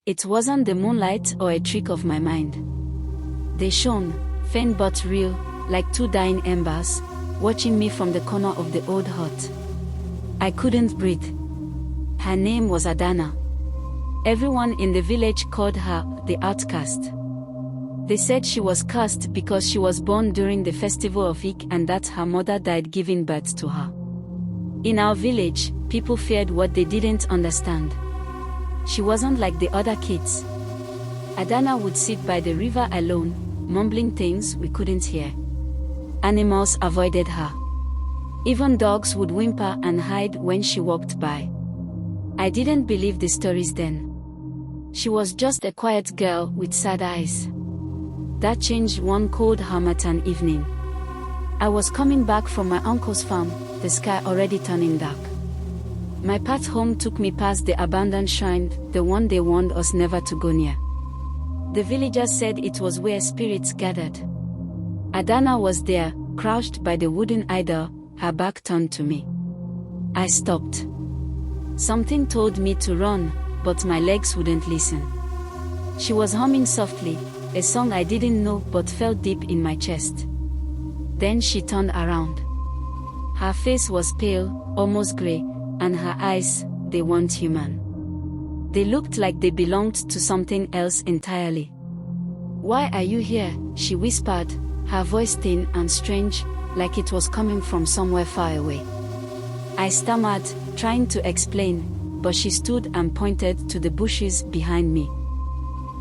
It wasn't the moonlight or a trick of my mind. They shone, faint but real, like two dying embers, watching me from the corner of the old hut. I couldn't breathe. Her name was Adanna. Everyone in the village called her the Outcast. They said she was cursed because she was born during the festival of Ik and that her mother died giving birth to her. In our village, people feared what they didn't understand. She wasn't like the other kids. Adanna would sit by the river alone, mumbling things we couldn't hear. Animals avoided her. Even dogs would whimper and hide when she walked by. I didn't believe the stories then. She was just a quiet girl with sad eyes. That changed one cold harmattan evening. I was coming back from my uncle's farm, the sky already turning dark. My path home took me past the abandoned shrine, the one they warned us never to go near. The villagers said it was where spirits gathered. Adanna was there, crouched by the wooden idol, her back turned to me. I stopped. Something told me to run, but my legs wouldn't listen. She was humming softly, a song I didn't know but felt deep in my chest. Then she turned around. Her face was pale, almost gray, and her eyes, they weren't human. They looked like they belonged to something else entirely. "Why are you here?" she whispered, her voice thin and strange, like it was coming from somewhere far away. I stammered, trying to explain, but she stood and pointed to the bushes behind me.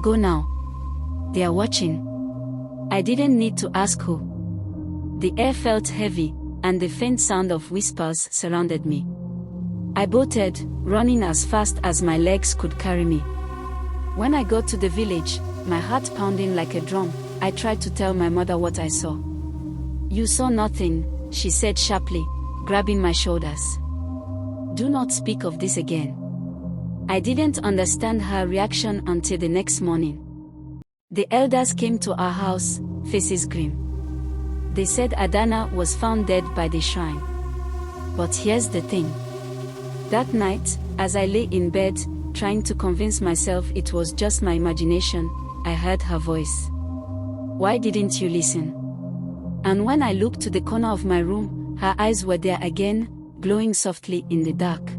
"Go now. They are watching." I didn't need to ask who. The air felt heavy, and the faint sound of whispers surrounded me. I bolted, running as fast as my legs could carry me. When I got to the village, my heart pounding like a drum, I tried to tell my mother what I saw. "You saw nothing," she said sharply, grabbing my shoulders. "Do not speak of this again." I didn't understand her reaction until the next morning. The elders came to our house, faces grim. They said Adanna was found dead by the shrine. But here's the thing. That night, as I lay in bed, trying to convince myself it was just my imagination, I heard her voice. "Why didn't you listen?" And when I looked to the corner of my room, her eyes were there again, glowing softly in the dark.